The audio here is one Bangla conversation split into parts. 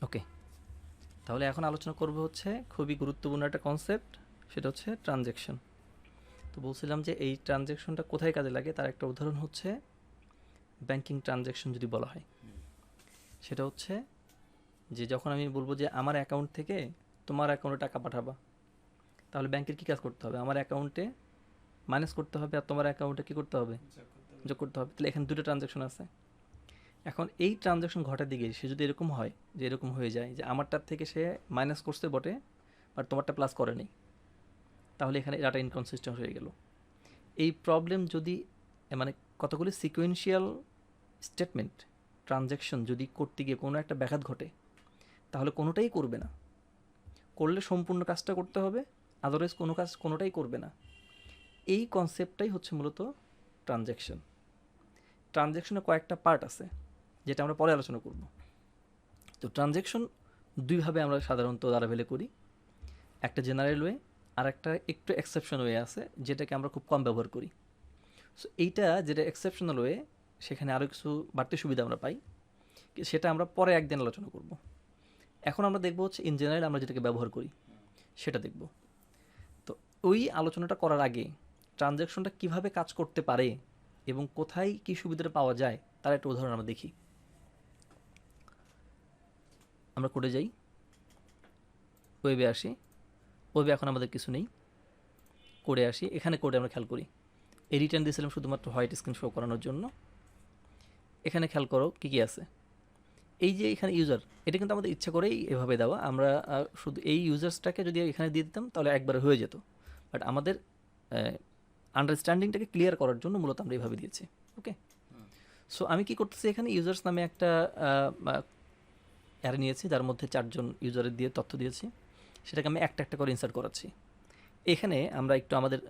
ওকে, তাহলে এখন আলোচনা করব হচ্ছে খুবই গুরুত্বপূর্ণ একটা কনসেপ্ট, সেটা হচ্ছে ট্রানজ্যাকশন। তো বলছিলাম যে এই ট্রানজ্যাকশনটা কোথায় কাজে লাগে, তার একটা উদাহরণ হচ্ছে ব্যাংকিং ট্রানজ্যাকশন যদি বলা হয়, সেটা হচ্ছে যে যখন আমি বলবো যে আমার অ্যাকাউন্ট থেকে তোমার অ্যাকাউন্টে টাকা পাঠাবা, তাহলে ব্যাংকের কী কাজ করতে হবে, আমার অ্যাকাউন্টে মাইনাস করতে হবে আর তোমার অ্যাকাউন্টে কী করতে হবে, যোগ করতে হবে। তাহলে এখানে দুটো ট্রানজ্যাকশন আছে। এখন এই ট্রানজ্যাকশন ঘটার দিকে সে যদি এরকম হয়, যে এরকম হয়ে যায় যে আমারটার থেকে সে মাইনাস করছে বটে বাট তোমারটা প্লাস করেনি, তাহলে এখানে ডাটা ইনকনসিস্টেন্ট হয়ে গেল। এই প্রবলেম যদি মানে কতগুলি সিকোয়েন্সিয়াল স্টেটমেন্ট ট্রানজ্যাকশন যদি করতে গিয়ে কোনো একটা ব্যাঘাত ঘটে, তাহলে কোনোটাই করবে না। করলে সম্পূর্ণ কাজটা করতে হবে, আদারওয়াইজ কোনো কাজ কোনোটাই করবে না। এই কনসেপ্টটাই হচ্ছে মূলত ট্রানজ্যাকশন। ট্রানজ্যাকশনে কয়েকটা পার্ট আছে যেটা আমরা পরে আলোচনা করব। তো ট্রানজ্যাকশন দুইভাবে আমরা সাধারণত লারাভেলে করি, একটা জেনারেল ওয়ে আর একটা একটু এক্সেপশন ওয়ে আছে যেটাকে আমরা খুব কম ব্যবহার করি। সো এইটা যেটা এক্সেপশনাল ওয়ে, সেখানে আরও কিছু বাড়তি সুবিধা আমরা পাই, সেটা আমরা পরে একদিন আলোচনা করব। এখন আমরা দেখব হচ্ছে ইন জেনারেল আমরা যেটাকে ব্যবহার করি সেটা দেখব। তো ওই আলোচনাটা করার আগে ট্রানজ্যাকশনটা কিভাবে কাজ করতে পারে এবং কোথায় কী সুবিধাটা পাওয়া যায় তার একটা উদাহরণ আমরা দেখি। আমরা কোডে যাই, ওয়েবে আসি, ওয়েবে এখন আমাদের কিছু নেই, কোডে আসি। এখানে কোডে আমরা খেয়াল করি এই রিটার্ন দিয়েছিলাম শুধুমাত্র হোয়াইট স্ক্রিন শো করানোর জন্য। এখানে খেয়াল করো কী কী আছে। এই যে এখানে ইউজার, এটা কিন্তু আমাদের ইচ্ছা করেই এভাবে দেওয়া। আমরা শুধু এই ইউজার্সটাকে যদি এখানে দিয়ে দিতাম তাহলে একবার হয়ে যেত, বাট আমাদের আন্ডারস্ট্যান্ডিংটাকে ক্লিয়ার করার জন্য মূলত আমরা এইভাবে দিয়েছি। ওকে, সো আমি কি করতেছি, এখানে ইউজার্স নামে একটা অ্যারে নিয়েছি যার মধ্যে 4 জন ইউজারের দিয়ে তথ্য দিয়েছি, সেটাকে আমি একটা একটা করে ইনসার্ট করাচ্ছি। এখানে আমরা একটু আমাদের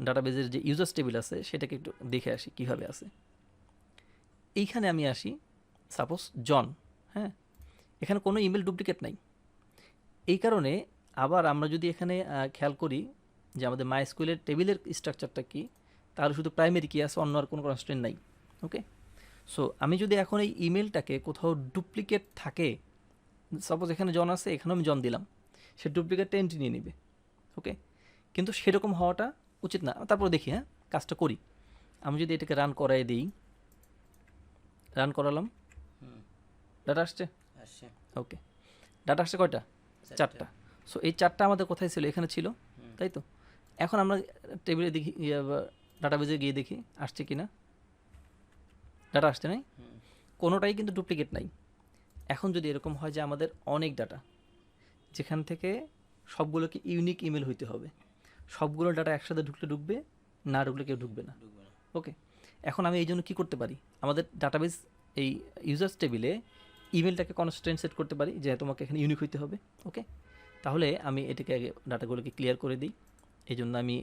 ডাটাবেজের যে ইউজার্স টেবিল আছে সেটাকে একটু দেখে আসি কীভাবে আছে। এইখানে আমি আসি, সাপোজ জন, হ্যাঁ, এখানে কোনো ইমেল ডুপ্লিকেট নাই। এই কারণে আবার আমরা যদি এখানে খেয়াল করি যে আমাদের মাইস্কুয়েলের টেবিলের স্ট্রাকচারটা কী, তাহলে শুধু প্রাইমারি কী আছে, অন্য আর কোনো কনস্ট্রেন্ট নাই। ওকে, সো আমি যদি এখন এই ইমেলটাকে কোথাও ডুপ্লিকেট থাকে, সাপোজ এখানে জন আছে, এখানেও আমি জন দিলাম, সে ডুপ্লিকেটটা এন্ট্রি নিয়ে নেবে। ওকে, কিন্তু সেরকম হওয়াটা উচিত না। তারপর দেখি, হ্যাঁ, কাজটা করি। আমি যদি এটাকে রান করাই দিই, রান করালাম, ডাটা আসছে। ওকে, ডাটা আসছে কয়টা, 4টা। সো এই 4টা আমাদের কোথায় ছিল, এখানে ছিল, তাই তো। এখন আমরা টেবিলে দেখি, ডাটাবেজে গিয়ে দেখি আসছে কি না। ডাটা আসছে নাই, কোনোটাই কিন্তু ডুপ্লিকেট নাই। এখন যদি এরকম হয় যে আমাদের অনেক ডাটা, যেখান থেকে সবগুলোকে ইউনিক ইমেল হইতে হবে, সবগুলো ডাটা একসাথে ঢুকলে ঢুকবে, না ঢুকলে কেউ ঢুকবে না। ওকে, এখন আমি এই জন্য কী করতে পারি, আমাদের ডাটাবেস এই ইউজার্স টেবিলে ইমেলটাকে কনস্ট্যান্ট সেট করতে পারি যে তোমাকে এখানে ইউনিক হইতে হবে। ওকে, তাহলে আমি এটাকে আগে ডাটাগুলোকে ক্লিয়ার করে দিই। এই জন্য আমি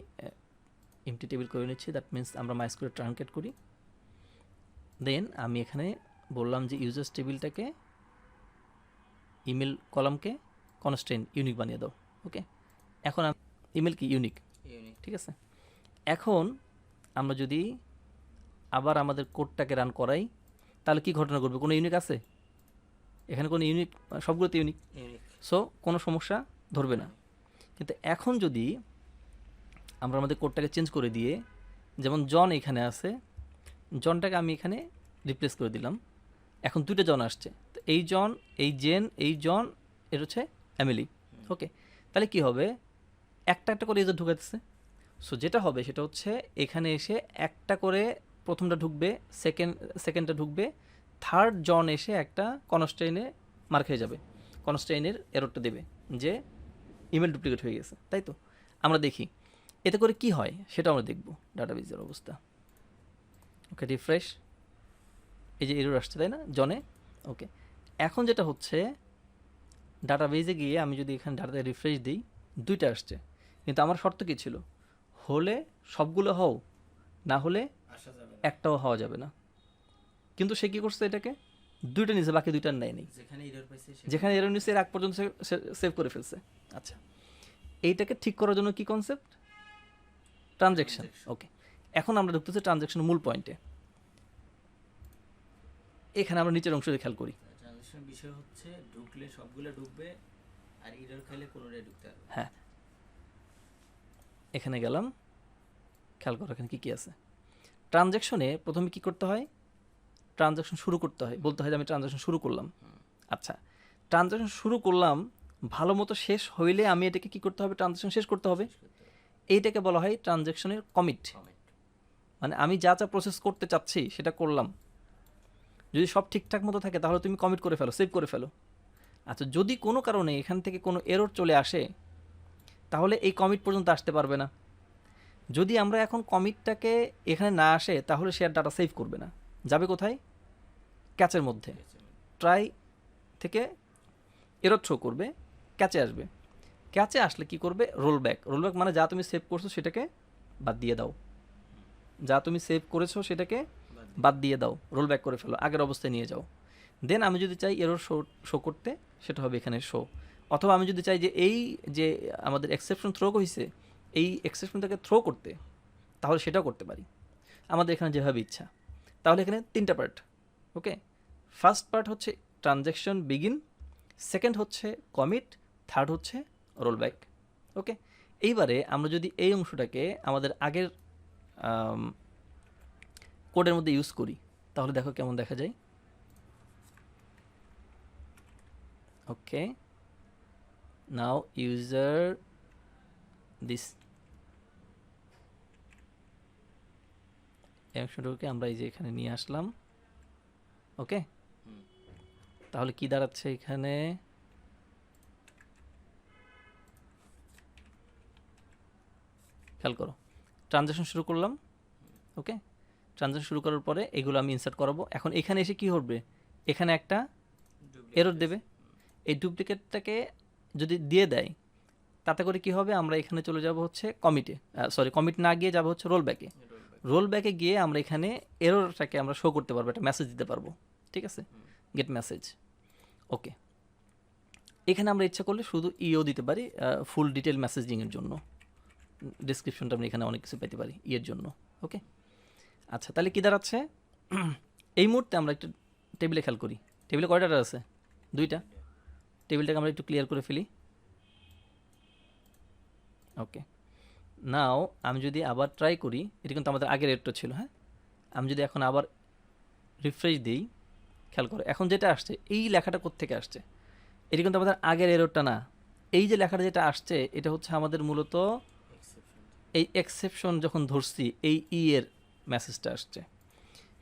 এমটি টেবিল করে নিচ্ছি, দ্যাট মিনস আমরা মাইস্কুয়েল ট্রানকেট করি। দেন আমি এখানে বললাম যে ইউজার্স টেবিলটাকে, ইমেল কলামকে কনস্ট্যান্ট ইউনিক বানিয়ে দাও। ওকে, এখন ইমেল কি ইউনিক, ঠিক আছে। এখন আমরা যদি আবার আমাদের কোডটাকে রান করাই, তাহলে কি ঘটনা ঘটবে, কোনো ইউনিক আছে এখানে, কোনো ইউনিক, সবগুলোতে ইউনিক, সো কোনো সমস্যা ধরবে না। কিন্তু এখন যদি আমরা আমাদের কোডটাকে চেঞ্জ করে দিয়ে, যেমন জন এখানে আছে, জনটাকে আমি এখানে রিপ্লেস করে দিলাম, এখন 2টা জন আসছে, তো এই জন, এই জেন, এই জন, এর হচ্ছে এমিলি। ওকে, তাহলে কি হবে, একটা একটা করে ইউজার ঢুকাতেছে। সো যেটা হবে সেটা হচ্ছে এখানে এসে একটা করে প্রথমটা ঢুকবে, সেকেন্ডটা ঢুকবে, থার্ড জন এসে একটা কনস্ট্রেইনে মার খেয়ে যাবে, কনস্ট্রেইনের এররটা দেবে যে ইমেল ডুপ্লিকেট হয়ে গেছে, তাই তো। আমরা দেখি এতে করে কি হয় সেটা আমরা দেখব, ডাটাবেজের অবস্থা। ওকে, রিফ্রেশ, এই যে এরর আসছে, তাই না, জনে। ওকে, এখন যেটা হচ্ছে ডাটাবেজে গিয়ে আমি যদি এখানে ডাটাতে রিফ্রেশ দিই, 2টা আসছে, কিন্তু আমার শর্ত কী ছিল, হলে সবগুলো হও, না হলে একটাও হওয়া যাবে না। কিন্তু সে কী করছে, এটাকে 2টা নিচে, বাকি 2টার নেয়নি, যেখানে এরর নিচে এর আগ পর্যন্ত সেভ করে ফেলছে। আচ্ছা, এইটাকে ঠিক করার জন্য কি কনসেপ্ট, ট্রানজ্যাকশন। ওকে, এখন আমরা ঢুকতেছি ট্রানজ্যাকশনের মূল পয়েন্টে। এখানে আমরা নিচের অংশে খেয়াল করি, ট্রানজাকশন বিষয় হচ্ছে ঢুকলে সবগুলো ঢুকবে আর এরর খাইলে কোনোটাই ঢুকতে পারবে না। হ্যাঁ, এখানে গেলাম, খেয়াল করো এখানে কী কী আছে। ট্রানজ্যাকশনে প্রথমে কী করতে হয়, ট্রানজ্যাকশন শুরু করতে হয়, বলতে হয় যে আমি ট্রানজ্যাকশন শুরু করলাম। আচ্ছা, ট্রানজ্যাকশন শুরু করলাম, ভালো মতো শেষ হইলে আমি এটাকে কী করতে হবে, ট্রানজ্যাকশন শেষ করতে হবে। শেষ করতে হবে। এইটাকে বলা হয় ট্রানজ্যাকশনের কমিট। Commit। মানে আমি যা যা প্রসেস করতে চাচ্ছি সেটা করলাম, যদি সব ঠিকঠাক মতো থাকে তাহলে তুমি কমিট করে ফেলো, সেভ করে ফেলো। আচ্ছা, যদি কোনো কারণে এখান থেকে কোনো এরর চলে আসে তাহলে এই কমিট পর্যন্ত আসতে পারবে না। যদি আমরা এখন কমিটটাকে এখানে না আসে তাহলে সে আর ডাটা সেভ করবে না, যাবে কোথায়, ক্যাচের মধ্যে। ঠিক আছে। ট্রাই থেকে এরর থ্রো করবে, ক্যাচে আসবে। ক্যাচে আসলে কি করবে, রোল ব্যাক। রোল ব্যাক মানে যা তুমি সেভ করছো সেটাকে বাদ দিয়ে দাও, যা তুমি সেভ করেছো সেটাকে বাদ দিয়ে দাও, রোল ব্যাক করে ফেলো, আগের অবস্থায় নিয়ে যাও। দেন আমি যদি চাই এরর শো করতে, সেটা হবে এখানে শো। অথবা আমি যদি চাই যে এই যে আমাদের এক্সেপশন থ্রো হয়েছে এই এক্সেপশনটাকে থ্রো করতে, তাহলে সেটাও করতে পারি আমাদের এখানে যেভাবে ইচ্ছা। তাহলে এখানে তিনটা পার্ট। ওকে, ফার্স্ট পার্ট হচ্ছে ট্রানজ্যাকশন বিগিন, সেকেন্ড হচ্ছে কমিট, থার্ড হচ্ছে রোল ব্যাক। ওকে, এইবারে আমরা যদি এই অংশটাকে আমাদের আগের কোডের মধ্যে ইউজ করি তাহলে দেখো কেমন দেখা যায়। ওকে, নাও ইউজার দিস, এই অংশটাকে আমরা এই যে এখানে নিয়ে আসলাম। ওকে, তাহলে কি দাঁড়াচ্ছে এখানে, খেয়াল করো, ট্রানজ্যাকশন শুরু করলাম। ওকে, ট্রানজ্যাকশন শুরু করার পরে এগুলো আমি ইনসার্ট করাবো। এখন এখানে এসে কি হবে, এখানে একটা এরর দেবে। এই ডুপ্লিকেটটাকে যদি দিয়ে দেয় তাতে করে কি হবে, আমরা এখানে চলে যাব হচ্ছে কমিটে, সরি কমিট না গিয়ে যাব হচ্ছে রোল ব্যাকে। রোল ব্যাকে গিয়ে আমরা এখানে এররটাকে আমরা শো করতে পারবো, একটা মেসেজ দিতে পারবো। ঠিক আছে, গেট মেসেজ। ওকে, এখানে আমরা ইচ্ছা করলে শুধু ইও দিতে পারি ফুল ডিটেল মেসেজিংয়ের জন্য, ডিসক্রিপশনটা আমরা এখানে অনেক কিছু পেতে পারি ইয়ের জন্য। ওকে, আচ্ছা তাহলে কী দাঁড়াচ্ছে, এই মুহূর্তে আমরা একটু টেবিলে খেয়াল করি। টেবিলে কয়টা ডাটা আছে, দুইটা। টেবিলটাকে আমরা একটু ক্লিয়ার করে ফেলি। ওকে, নাও আমি যদি আবার ট্রাই করি, এটা কিন্তু আমাদের আগের এরটা ছিল। হ্যাঁ, আমি যদি এখন আবার রিফ্রেশ দিই, খেয়াল করো এখন যেটা আসছে, এই লেখাটা কোত্থেকে আসছে, এটা কিন্তু আমাদের আগের এররটা না। এই যে লেখাটা যেটা আসছে এটা হচ্ছে আমাদের মূলত এই এক্সেপশন যখন ধরছি এই ই এর মেসেজটা আসছে,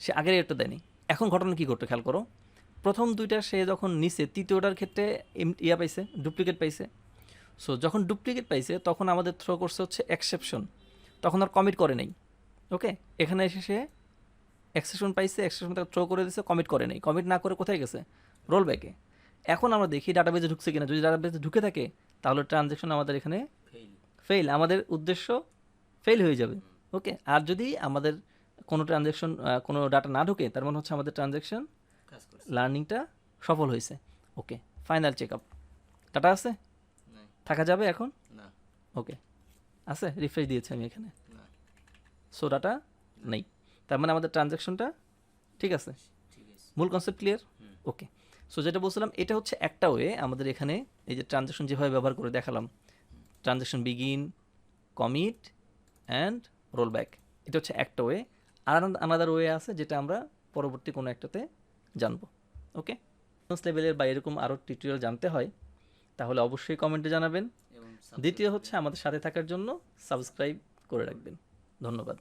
সে আগের এরটা দেয়নি। এখন ঘটনা কী ঘটে খেয়াল করো, প্রথম দুইটা সে যখন নিচে, তৃতীয়টার ক্ষেত্রে ইয়া পাইছে, ডুপ্লিকেট পাইছে। সো যখন ডুপ্লিকেট পাইছে তখন আমাদের থ্রো করছে হচ্ছে এক্সেপশন, তখন আর কমিট করে নাই। ওকে, এখানে এসে সে এক্সেপশন পাইছে, এক্সেপশনটা থ্রো করে দিয়েছে, কমিট করে নাই। কমিট না করে কোথায় গেছে, রোল ব্যাকে। এখন আমরা দেখি ডাটাবেজে ঢুকছে কিনা, যদি ডাটাবেজে ঢুকে থাকে তাহলে ট্রানজ্যাকশন আমাদের এখানে ফেল, আমাদের উদ্দেশ্য ফেল হয়ে যাবে। ওকে, আর যদি আমাদের কোনো ট্রানজ্যাকশন কোনো ডাটা না ঢুকে তার মানে হচ্ছে আমাদের ট্রানজ্যাকশন লার্নিংটা সফল হয়েছে। ওকে, ফাইনাল চেক আপ, ডাটা আছে, থাকা যাবে এখন, ওকে আছে, রিফ্রেশ দিয়েছি আমি এখানে, সো ডাটা নেই, তার মানে আমাদের ট্রানজ্যাকশনটা ঠিক আছে। মূল কনসেপ্ট ক্লিয়ার। ওকে, সো যেটা বলছিলাম এটা হচ্ছে একটা ওয়ে আমাদের এখানে এই যে ট্রানজ্যাকশন যেভাবে ব্যবহার করে দেখালাম, transaction begin, commit and roll back, এটা হচ্ছে একটা ওয়ে। আর আনাদার ওয়ে আছে যেটা আমরা পরবর্তী কোনো একটাতে জানবো। ওকে, লেভেলের বা এরকম আরও টিউটোরিয়াল জানতে হয় তাহলে অবশ্যই কমেন্টে জানাবেন। দ্বিতীয় হচ্ছে আমাদের সাথে থাকার জন্য সাবস্ক্রাইব করে রাখবেন। ধন্যবাদ।